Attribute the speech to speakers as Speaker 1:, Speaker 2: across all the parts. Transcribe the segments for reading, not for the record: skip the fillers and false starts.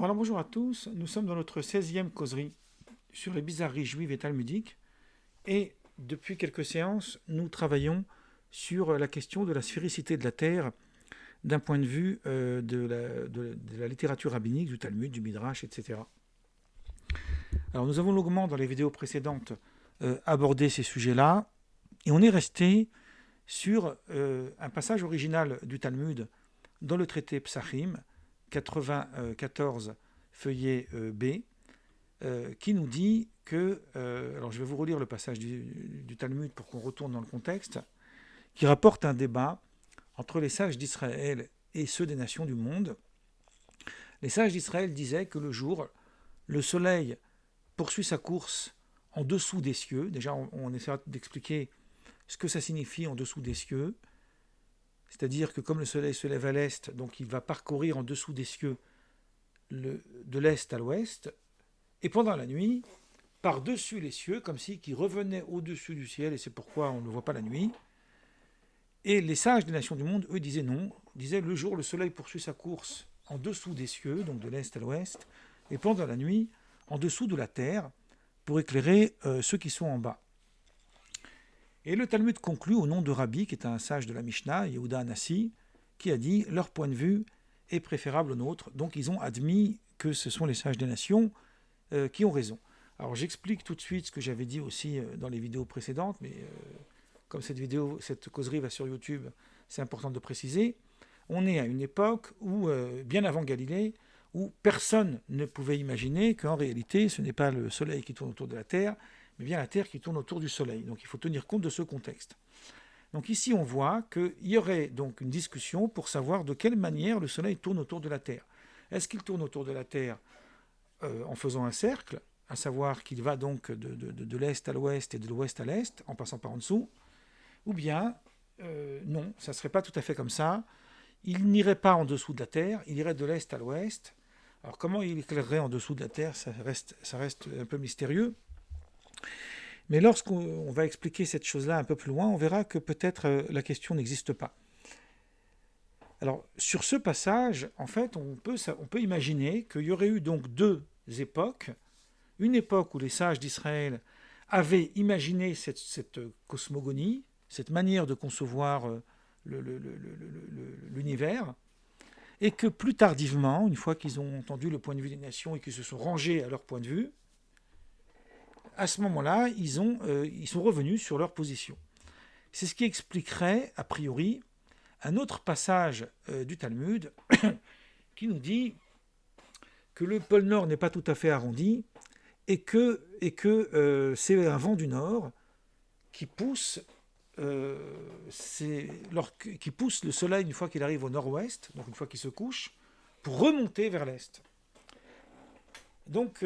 Speaker 1: Bon alors bonjour à tous, nous sommes dans notre 16e causerie sur les bizarreries juives et talmudiques et depuis quelques séances nous travaillons sur la question de la sphéricité de la Terre d'un point de vue de la littérature rabbinique, du Talmud, du Midrash, etc. Alors nous avons longuement dans les vidéos précédentes abordé ces sujets-là et on est resté sur un passage original du Talmud dans le traité Psachim 94 feuillet B, qui nous dit que, alors je vais vous relire le passage du Talmud pour qu'on retourne dans le contexte, qui rapporte un débat entre les sages d'Israël et ceux des nations du monde. Les sages d'Israël disaient que le jour, le soleil poursuit sa course en dessous des cieux. Déjà, on essaiera d'expliquer ce que ça signifie en dessous des cieux. C'est-à-dire que comme le soleil se lève à l'est, donc il va parcourir en dessous des cieux de l'est à l'ouest, et pendant la nuit, par-dessus les cieux, comme si qui revenait au-dessus du ciel, et c'est pourquoi on ne voit pas la nuit. Et les sages des nations du monde, eux, disaient non, disaient le jour, le soleil poursuit sa course en dessous des cieux, donc de l'est à l'ouest, et pendant la nuit, en dessous de la terre, pour éclairer ceux qui sont en bas. Et le Talmud conclut au nom de Rabbi, qui est un sage de la Mishnah, Yehuda Anassi, qui a dit leur point de vue est préférable au nôtre. Donc ils ont admis que ce sont les sages des nations qui ont raison. Alors j'explique tout de suite ce que j'avais dit aussi dans les vidéos précédentes, mais comme cette causerie va sur YouTube, c'est important de préciser. On est à une époque où, bien avant Galilée, où personne ne pouvait imaginer qu'en réalité, ce n'est pas le Soleil qui tourne autour de la Terre, mais bien la Terre qui tourne autour du Soleil. Donc il faut tenir compte de ce contexte. Donc ici, on voit qu'il y aurait donc une discussion pour savoir de quelle manière le Soleil tourne autour de la Terre. Est-ce qu'il tourne autour de la Terre en faisant un cercle, à savoir qu'il va donc de l'est à l'ouest et de l'ouest à l'est, en passant par en dessous, ou bien non, ça ne serait pas tout à fait comme ça. Il n'irait pas en dessous de la Terre, il irait de l'est à l'ouest. Alors comment il éclairerait en dessous de la Terre, ça reste un peu mystérieux. Mais lorsqu'on va expliquer cette chose-là un peu plus loin, on verra que peut-être la question n'existe pas. Alors, sur ce passage, en fait, on peut imaginer qu'il y aurait eu donc deux époques. Une époque où les sages d'Israël avaient imaginé cette cosmogonie, cette manière de concevoir l'univers, et que plus tardivement, une fois qu'ils ont entendu le point de vue des nations et qu'ils se sont rangés à leur point de vue, à ce moment-là, ils sont revenus sur leur position. C'est ce qui expliquerait, a priori, un autre passage du Talmud qui nous dit que le pôle Nord n'est pas tout à fait arrondi et que c'est un vent du Nord qui pousse, qui pousse le Soleil une fois qu'il arrive au Nord-Ouest, donc une fois qu'il se couche, pour remonter vers l'Est. Donc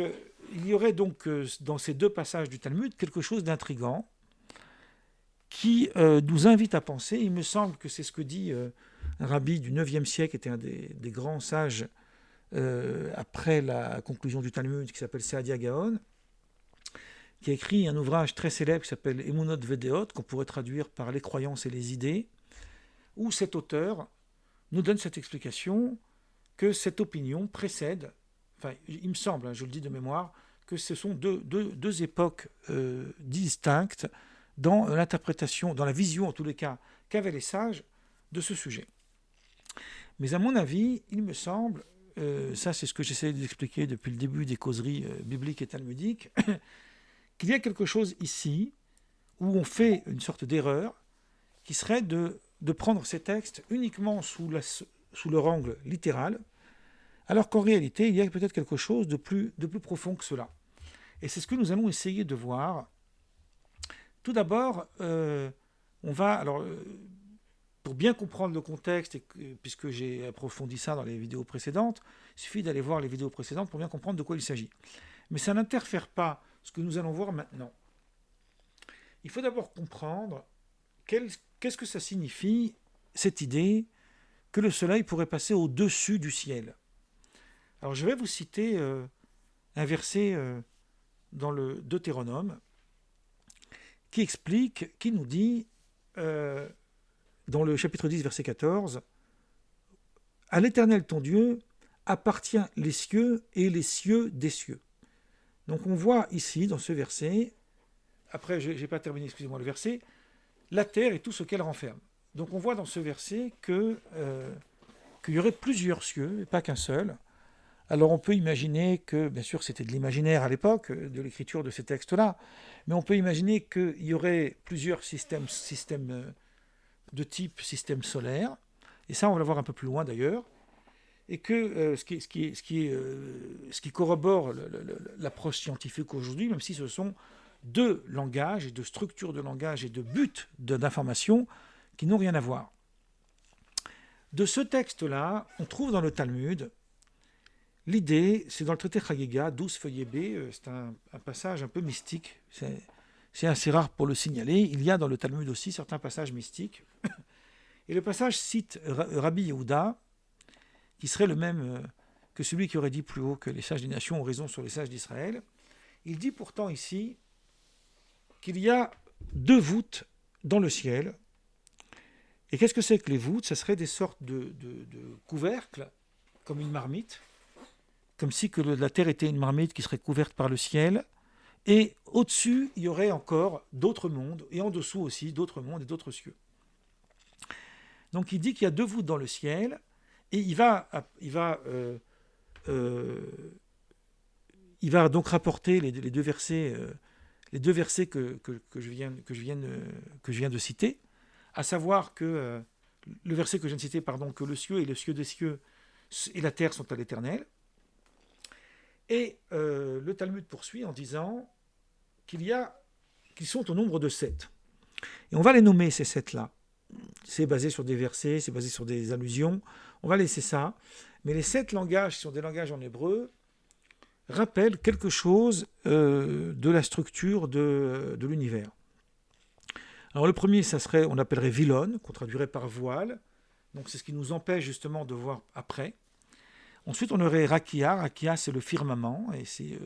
Speaker 1: il y aurait donc dans ces deux passages du Talmud quelque chose d'intrigant qui nous invite à penser, il me semble que c'est ce que dit un rabbi du 9e siècle, était un des grands sages après la conclusion du Talmud, qui s'appelle Saadia Gaon, qui a écrit un ouvrage très célèbre qui s'appelle Emunot Vedeot, qu'on pourrait traduire par Les croyances et les idées, où cet auteur nous donne cette explication que cette opinion précède, enfin il me semble, je le dis de mémoire, que ce sont deux époques distinctes dans l'interprétation, dans la vision en tous les cas, qu'avaient les sages de ce sujet. Mais à mon avis, il me semble, ça c'est ce que j'essaie d'expliquer depuis le début des causeries bibliques et talmudiques, qu'il y a quelque chose ici où on fait une sorte d'erreur qui serait de prendre ces textes uniquement sous leur angle littéral, alors qu'en réalité, il y a peut-être quelque chose de plus profond que cela. Et c'est ce que nous allons essayer de voir. Tout d'abord, on va, alors, pour bien comprendre le contexte, puisque j'ai approfondi ça dans les vidéos précédentes, il suffit d'aller voir les vidéos précédentes pour bien comprendre de quoi il s'agit. Mais ça n'interfère pas ce que nous allons voir maintenant. Il faut d'abord comprendre qu'est-ce que ça signifie, cette idée que le soleil pourrait passer au-dessus du ciel. Alors je vais vous citer un verset dans le Deutéronome qui nous dit, dans le chapitre 10, verset 14, « À l'Éternel ton Dieu, appartient les cieux et les cieux des cieux. Donc on voit ici, dans ce verset, après je n'ai pas terminé, excusez-moi, le verset, la terre et tout ce qu'elle renferme. Donc on voit dans ce verset qu'il y aurait plusieurs cieux, et pas qu'un seul. Alors on peut imaginer que, bien sûr c'était de l'imaginaire à l'époque, de l'écriture de ces textes-là, mais on peut imaginer qu'il y aurait plusieurs systèmes de type système solaire, et ça on va le voir un peu plus loin d'ailleurs, et que ce qui corrobore l'approche scientifique aujourd'hui, même si ce sont deux langages, et de structures de langage et de buts d'information qui n'ont rien à voir. De ce texte-là, on trouve dans le Talmud l'idée, c'est dans le traité Chagiga, 12 feuillet B, c'est un passage un peu mystique, c'est assez rare pour le signaler, il y a dans le Talmud aussi certains passages mystiques, et le passage cite Rabbi Yehuda, qui serait le même que celui qui aurait dit plus haut que les sages des nations ont raison sur les sages d'Israël. Il dit pourtant ici qu'il y a deux voûtes dans le ciel. Et qu'est-ce que c'est que les voûtes? Ça serait des sortes de couvercles, comme une marmite, comme si que la terre était une marmite qui serait couverte par le ciel. Et au-dessus, il y aurait encore d'autres mondes, et en dessous aussi d'autres mondes et d'autres cieux. Donc il dit qu'il y a deux voûtes dans le ciel, et il va donc rapporter les deux versets que je viens de citer, à savoir que le verset que je viens de citer, que le ciel et le ciel des cieux et la terre sont à l'éternel. Et le Talmud poursuit en disant qu'ils sont au nombre de 7. Et on va les nommer ces 7-là. C'est basé sur des versets, c'est basé sur des allusions. On va laisser ça. Mais les 7 langages, qui sont des langages en hébreu, rappellent quelque chose de la structure de l'univers. Alors le premier, on appellerait Vilon, qu'on traduirait par voile. Donc c'est ce qui nous empêche justement de voir après. Ensuite, on aurait Rakia. Rakia, c'est le firmament, et c'est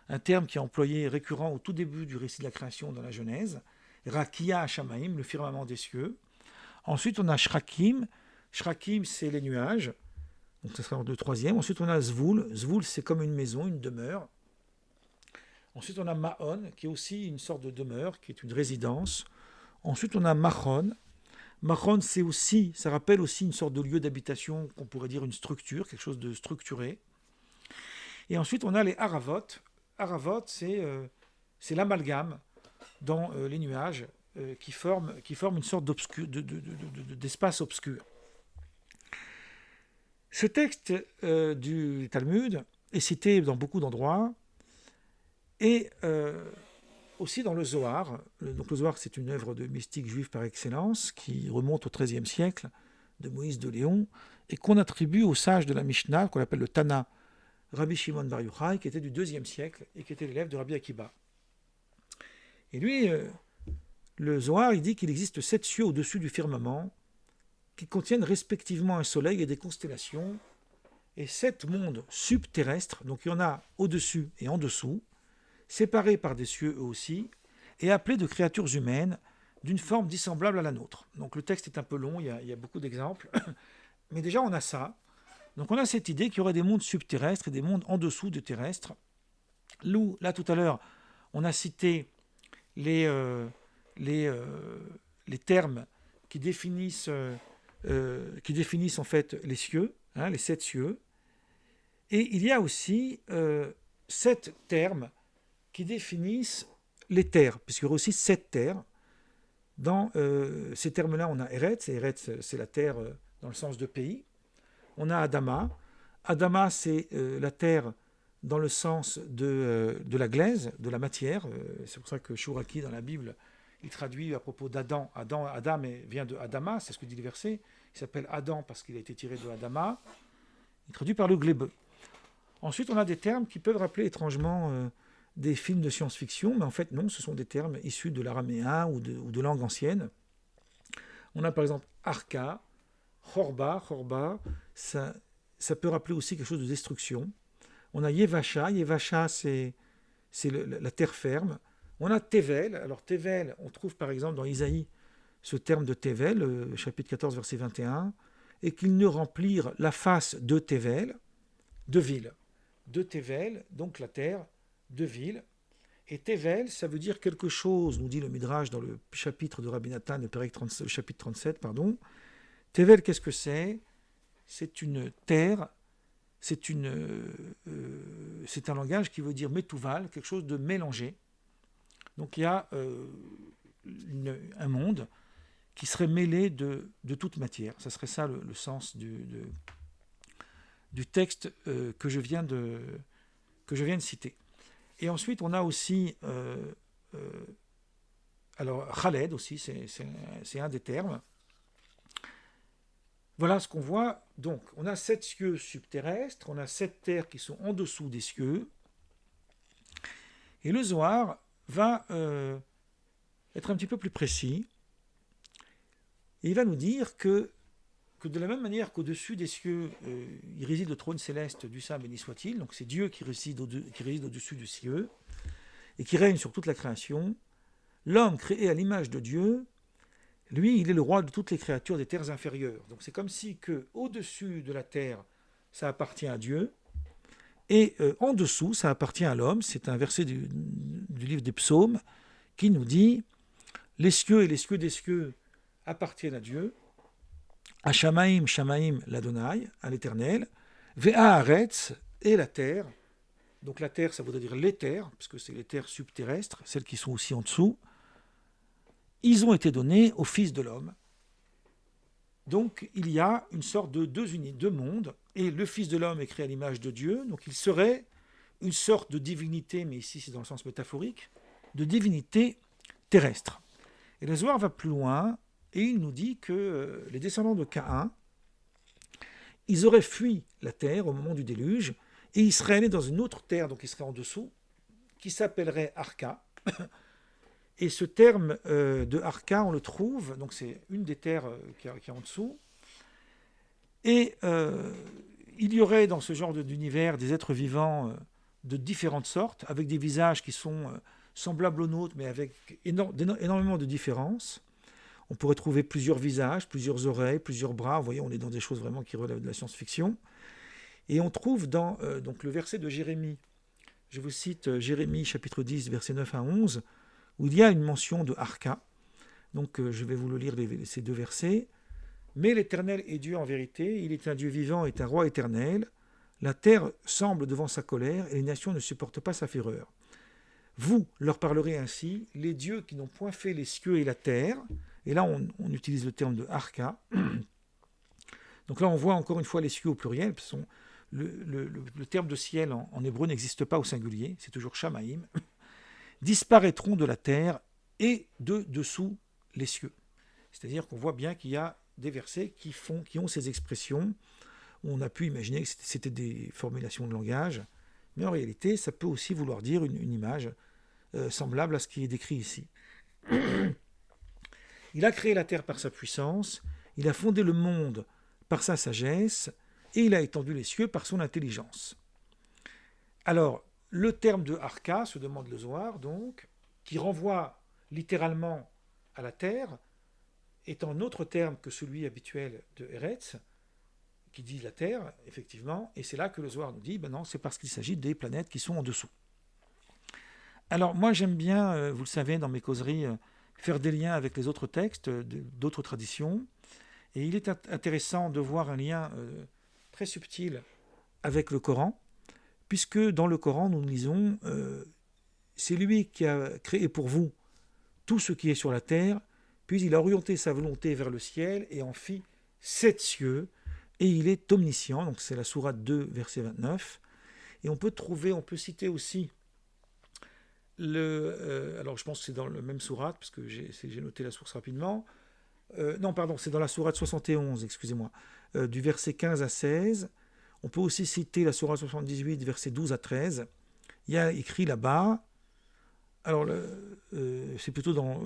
Speaker 1: un terme qui est employé récurrent au tout début du récit de la création dans la Genèse. Rakia Hashamaim, le firmament des cieux. Ensuite, on a Shrakim. Shrakim, c'est les nuages. Donc, ça sera le troisième. Ensuite, on a Zvoul. Zvoul, c'est comme une maison, une demeure. Ensuite, on a Ma'on, qui est aussi une sorte de demeure, qui est une résidence. Ensuite, on a Machon. Machon, ça rappelle aussi une sorte de lieu d'habitation, qu'on pourrait dire une structure, quelque chose de structuré. Et ensuite, on a les Haravot. Haravot, c'est l'amalgame dans les nuages qui forment une sorte d'espace obscur. Ce texte du Talmud est cité dans beaucoup d'endroits et aussi dans le Zohar. Donc le Zohar, c'est une œuvre de mystique juive par excellence qui remonte au XIIIe siècle de Moïse de Léon et qu'on attribue au sage de la Mishnah, qu'on appelle le Tana, Rabbi Shimon Bar Yochai, qui était du IIe siècle et qui était l'élève de Rabbi Akiba. Et lui, le Zohar, il dit qu'il existe 7 cieux au-dessus du firmament qui contiennent respectivement un soleil et des constellations, et 7 mondes subterrestres, donc il y en a au-dessus et en dessous, séparés par des cieux eux aussi, et appelés de créatures humaines d'une forme dissemblable à la nôtre. Donc le texte est un peu long, il y a beaucoup d'exemples, mais déjà on a ça. Donc on a cette idée qu'il y aurait des mondes subterrestres et des mondes en dessous des terrestres. Là tout à l'heure, on a cité les termes qui définissent en fait les cieux, les 7 cieux. Et il y a aussi 7 termes qui définissent les terres, puisqu'il y aura aussi 7 terres. Dans ces termes-là, on a Eretz, et Eretz, c'est la terre dans le sens de pays. On a Adama. Adama, c'est la terre dans le sens de la glaise, de la matière. C'est pour ça que Shuraki, dans la Bible, il traduit à propos d'Adam. Adam vient de Adama, c'est ce que dit le verset. Il s'appelle Adam parce qu'il a été tiré de Adama. Il traduit par le glébeux. Ensuite, on a des termes qui peuvent rappeler étrangement des films de science-fiction, mais en fait non, ce sont des termes issus de l'araméen ou de langues anciennes. On a par exemple Arka, Chorba, ça peut rappeler aussi quelque chose de destruction. On a Yevasha, c'est la terre ferme. On a Tevel. Alors Tevel, on trouve par exemple dans Isaïe ce terme de Tevel, chapitre 14, verset 21, et qu'ils ne remplirent la face de Tevel. de ville, de Tevel, donc la terre, de ville. Et Tevel, ça veut dire quelque chose, nous dit le Midrash dans le chapitre de Rabbi Nathan, le chapitre 37, pardon. Tevel, qu'est-ce que c'est? C'est une terre, c'est un langage qui veut dire métouval, quelque chose de mélangé. Donc il y a un monde qui serait mêlé de toute matière. Ça serait ça le sens du texte que je viens de citer. Et ensuite, on a aussi, alors Khaled aussi, c'est un des termes. Voilà ce qu'on voit. Donc, on a 7 cieux subterrestres, on a 7 terres qui sont en dessous des cieux. Et le Zohar va être un petit peu plus précis. Et il va nous dire que de la même manière qu'au-dessus des cieux, il réside le trône céleste du Saint, béni soit-il, donc c'est Dieu qui réside au-dessus des cieux, et qui règne sur toute la création, l'homme créé à l'image de Dieu, lui, il est le roi de toutes les créatures des terres inférieures. Donc c'est comme si que au-dessus de la terre, ça appartient à Dieu, et en dessous, ça appartient à l'homme. C'est un verset du livre des psaumes qui nous dit « Les cieux et les cieux des cieux appartiennent à Dieu, à Shamaim, Shamaim, l'Adonai, à l'Éternel, Ve'aharetz, et la terre. » Donc la terre, ça voudrait dire les terres, puisque c'est les terres subterrestres, celles qui sont aussi en dessous. Ils ont été donnés au Fils de l'homme. Donc il y a une sorte de deux mondes, et le Fils de l'homme est créé à l'image de Dieu, donc il serait une sorte de divinité, mais ici c'est dans le sens métaphorique, de divinité terrestre. Et le Zohar va plus loin, et il nous dit que les descendants de Caïn, ils auraient fui la terre au moment du déluge, et ils seraient allés dans une autre terre, donc ils seraient en dessous, qui s'appellerait Arka. Et ce terme de Arka, on le trouve, donc c'est une des terres qui est en dessous. Et il y aurait dans ce genre d'univers des êtres vivants de différentes sortes, avec des visages qui sont semblables aux nôtres, mais avec énormément de différences. On pourrait trouver plusieurs visages, plusieurs oreilles, plusieurs bras. Vous voyez, on est dans des choses vraiment qui relèvent de la science-fiction. Et on trouve dans donc le verset de Jérémie, je vous cite Jérémie chapitre 10, versets 9 à 11, où il y a une mention de Arka. Donc je vais vous le lire, ces deux versets. « Mais l'Éternel est Dieu en vérité, il est un Dieu vivant et un roi éternel. La terre semble devant sa colère et les nations ne supportent pas sa fureur. Vous leur parlerez ainsi, les dieux qui n'ont point fait les cieux et la terre. » Et là, on utilise le terme de Arka. Donc là, on voit encore une fois les cieux au pluriel. Le terme de ciel en hébreu n'existe pas au singulier, c'est toujours Shamaim. Disparaîtront de la terre et de dessous les cieux. C'est-à-dire qu'on voit bien qu'il y a des versets qui ont ces expressions. On a pu imaginer que c'était des formulations de langage, mais en réalité, ça peut aussi vouloir dire une image semblable à ce qui est décrit ici. Il a créé la terre par sa puissance, il a fondé le monde par sa sagesse, et il a étendu les cieux par son intelligence. Alors, le terme de Arka, se demande le Zohar, donc, qui renvoie littéralement à la terre, est un autre terme que celui habituel de Eretz, qui dit la terre, effectivement, et c'est là que le Zohar nous dit, ben non, c'est parce qu'il s'agit des planètes qui sont en dessous. Alors, moi, j'aime bien, vous le savez, dans mes causeries, faire des liens avec les autres textes d'autres traditions, et il est intéressant de voir un lien très subtil avec le Coran, puisque dans le Coran, nous lisons c'est lui qui a créé pour vous tout ce qui est sur la terre, puis il a orienté sa volonté vers le ciel et en fit 7 cieux, et il est omniscient, donc c'est la sourate 2, verset 29. Et on peut citer aussi alors je pense que c'est dans le même sourate, parce que j'ai noté la source rapidement. Non, pardon, c'est dans la sourate 71, excusez-moi, du verset 15 à 16. On peut aussi citer la sourate 78, verset 12 à 13. Il y a écrit là-bas, alors c'est plutôt dans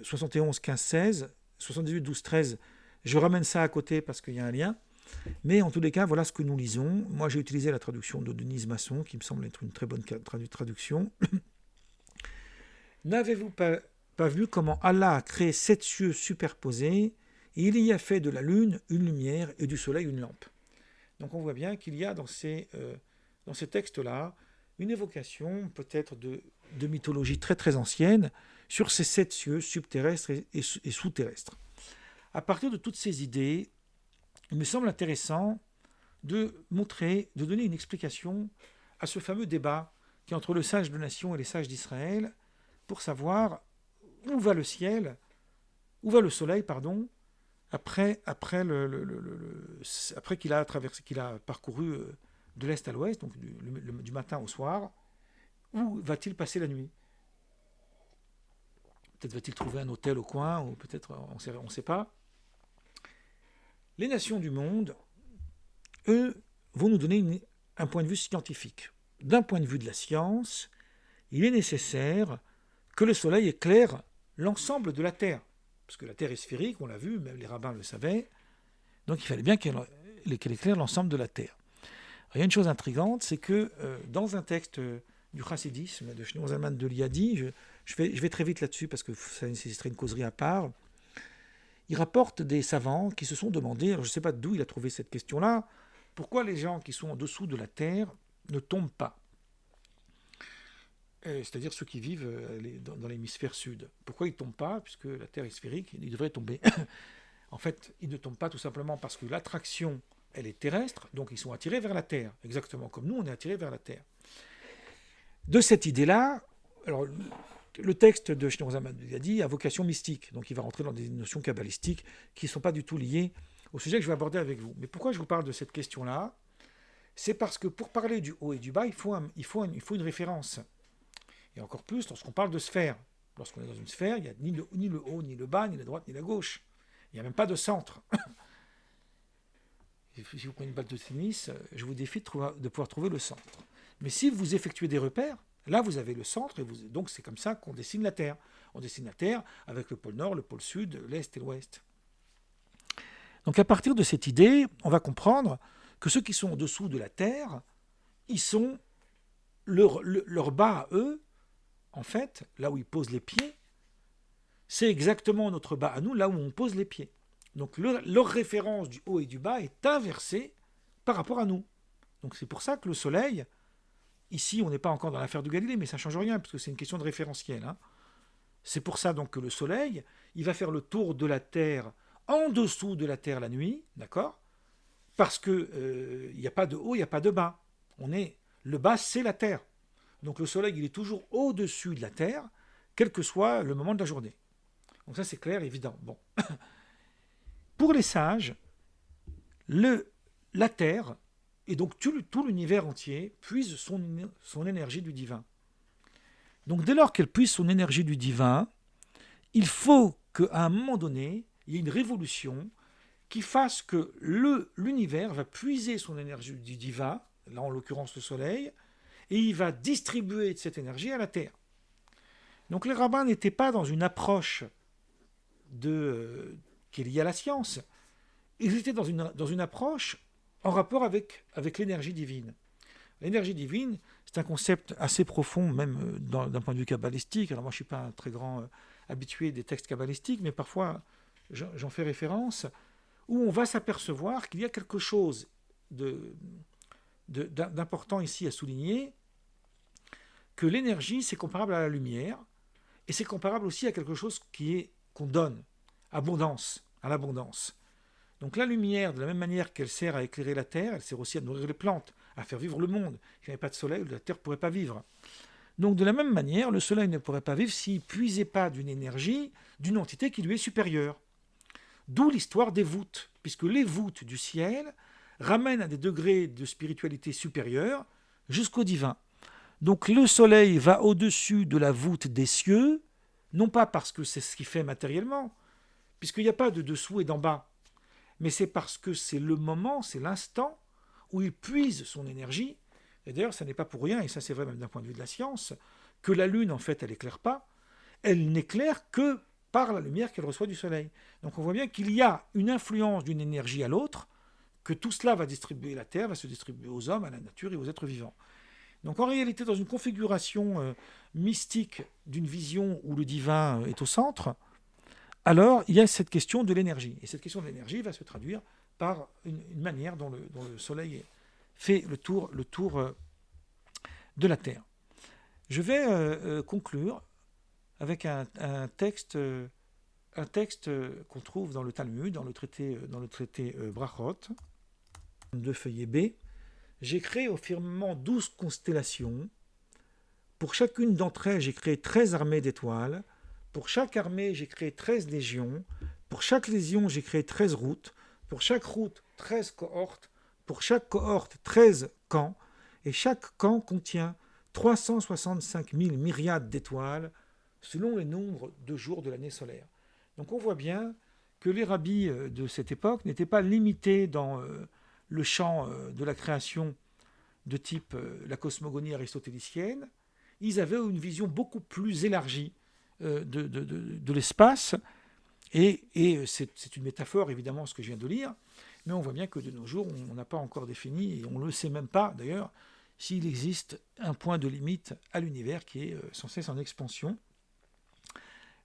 Speaker 1: 71, 15, 16, 78, 12, 13. Je ramène ça à côté parce qu'il y a un lien. Mais en tous les cas, voilà ce que nous lisons. Moi, j'ai utilisé la traduction de Denise Masson, qui me semble être une très bonne traduction. N'avez-vous pas vu comment Allah a créé 7 cieux superposés, et il y a fait de la lune une lumière et du soleil une lampe. Donc on voit bien qu'il y a dans ces textes-là une évocation peut-être de mythologie très très ancienne sur ces 7 cieux subterrestres et sous-terrestres. À partir de toutes ces idées, il me semble intéressant de donner une explication à ce fameux débat qui est entre le sage de nation et les sages d'Israël pour savoir où va le ciel, où va le soleil, pardon, après qu'il a parcouru de l'est à l'ouest, donc du matin au soir. Où va-t-il passer la nuit? Peut-être va-t-il trouver un hôtel au coin, ou peut-être, on ne sait pas. Les nations du monde, eux, vont nous donner un point de vue scientifique. D'un point de vue de la science, il est nécessaire que le soleil éclaire l'ensemble de la Terre. Parce que la Terre est sphérique, on l'a vu, même les rabbins le savaient. Donc il fallait bien qu'elle éclaire l'ensemble de la Terre. Alors, il y a une chose intrigante, c'est que dans un texte du chassidisme, de Shlomo Zalman de Liadi, je vais très vite là-dessus parce que ça nécessiterait une causerie à part, il rapporte des savants qui se sont demandé, alors je ne sais pas d'où il a trouvé cette question-là, pourquoi les gens qui sont en dessous de la Terre ne tombent pas, c'est-à-dire ceux qui vivent dans l'hémisphère sud. Pourquoi ils ne tombent pas? Puisque la Terre est sphérique, ils devraient tomber. En fait, ils ne tombent pas tout simplement parce que l'attraction, elle est terrestre, donc ils sont attirés vers la Terre, exactement comme nous, on est attirés vers la Terre. De cette idée-là, alors le texte de Shlomo Zalman de Liadi a vocation mystique, donc il va rentrer dans des notions kabbalistiques qui ne sont pas du tout liées au sujet que je vais aborder avec vous. Mais pourquoi je vous parle de cette question-là? C'est parce que pour parler du haut et du bas, il faut une référence. Et encore plus lorsqu'on parle de sphère. Lorsqu'on est dans une sphère, il n'y a ni le haut, ni le bas, ni la droite, ni la gauche. Il n'y a même pas de centre. Si vous prenez une balle de tennis, je vous défie de pouvoir trouver le centre. Mais si vous effectuez des repères, là vous avez le centre, et donc c'est comme ça qu'on dessine la Terre. On dessine la Terre avec le pôle Nord, le pôle Sud, l'Est et l'Ouest. Donc à partir de cette idée, on va comprendre que ceux qui sont en dessous de la Terre, ils sont leur bas à eux, en fait, là où ils posent les pieds, c'est exactement notre bas à nous, là où on pose les pieds. Donc leur référence du haut et du bas est inversée par rapport à nous. Donc c'est pour ça que le soleil, ici on n'est pas encore dans l'affaire de Galilée, mais ça ne change rien, parce que c'est une question de référentiel. C'est pour ça donc que le soleil, il va faire le tour de la Terre en dessous de la Terre la nuit, d'accord? Parce qu'il n'y a pas de haut, il n'y a pas de bas. Le bas, c'est la Terre. Donc le soleil, il est toujours au-dessus de la Terre, quel que soit le moment de la journée. Donc ça, c'est clair, évident. Bon. Pour les sages, la Terre, et donc tout l'univers entier, puise son énergie du divin. Donc dès lors qu'elle puise son énergie du divin, il faut qu'à un moment donné, il y ait une révolution qui fasse que l'univers va puiser son énergie du divin, là en l'occurrence le soleil, et il va distribuer cette énergie à la Terre. Donc les rabbins n'étaient pas dans une approche qui est liée à la science, ils étaient dans une approche en rapport avec l'énergie divine. L'énergie divine, c'est un concept assez profond, même d'un point de vue kabbalistique. Alors moi, je ne suis pas un très grand habitué des textes kabbalistiques, mais parfois, j'en fais référence, où on va s'apercevoir qu'il y a quelque chose d'important ici à souligner, que l'énergie, c'est comparable à la lumière, et c'est comparable aussi à quelque chose qu'on donne, à l'abondance. Donc la lumière, de la même manière qu'elle sert à éclairer la terre, elle sert aussi à nourrir les plantes, à faire vivre le monde. S'il n'y avait pas de soleil, la terre ne pourrait pas vivre. Donc de la même manière, le soleil ne pourrait pas vivre s'il ne puisait pas d'une énergie, d'une entité qui lui est supérieure. D'où l'histoire des voûtes, puisque les voûtes du ciel ramènent à des degrés de spiritualité supérieure jusqu'au divin. Donc le soleil va au-dessus de la voûte des cieux, non pas parce que c'est ce qu'il fait matériellement, puisqu'il n'y a pas de dessous et d'en bas, mais c'est parce que c'est le moment, c'est l'instant où il puise son énergie. Et d'ailleurs, ça n'est pas pour rien, et ça c'est vrai même d'un point de vue de la science, que la Lune, en fait, elle n'éclaire pas. Elle n'éclaire que par la lumière qu'elle reçoit du Soleil. Donc on voit bien qu'il y a une influence d'une énergie à l'autre, que tout cela va distribuer la Terre, va se distribuer aux hommes, à la nature et aux êtres vivants. Donc en réalité, dans une configuration mystique d'une vision où le divin est au centre, alors il y a cette question de l'énergie. Et cette question de l'énergie va se traduire par une manière dont le Soleil fait le tour de la Terre. Je vais conclure avec un texte qu'on trouve dans le Talmud, dans le traité Brachot, de feuillet B. J'ai créé au firmament 12 constellations. Pour chacune d'entre elles, j'ai créé 13 armées d'étoiles. Pour chaque armée, j'ai créé 13 légions. Pour chaque légion, j'ai créé 13 routes. Pour chaque route, 13 cohortes. Pour chaque cohorte, 13 camps. Et chaque camp contient 365 000 myriades d'étoiles selon les nombres de jours de l'année solaire. Donc on voit bien que les rabbis de cette époque n'étaient pas limités dans le champ de la création de type la cosmogonie aristotélicienne. Ils avaient une vision beaucoup plus élargie de l'espace. Et c'est une métaphore, évidemment, ce que je viens de lire, mais on voit bien que de nos jours, on n'a pas encore défini, et on ne le sait même pas, d'ailleurs, s'il existe un point de limite à l'univers qui est sans cesse en expansion.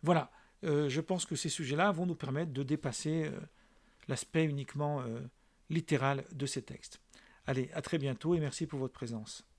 Speaker 1: Voilà, je pense que ces sujets-là vont nous permettre de dépasser l'aspect uniquement littéral de ces textes. Allez, à très bientôt et merci pour votre présence.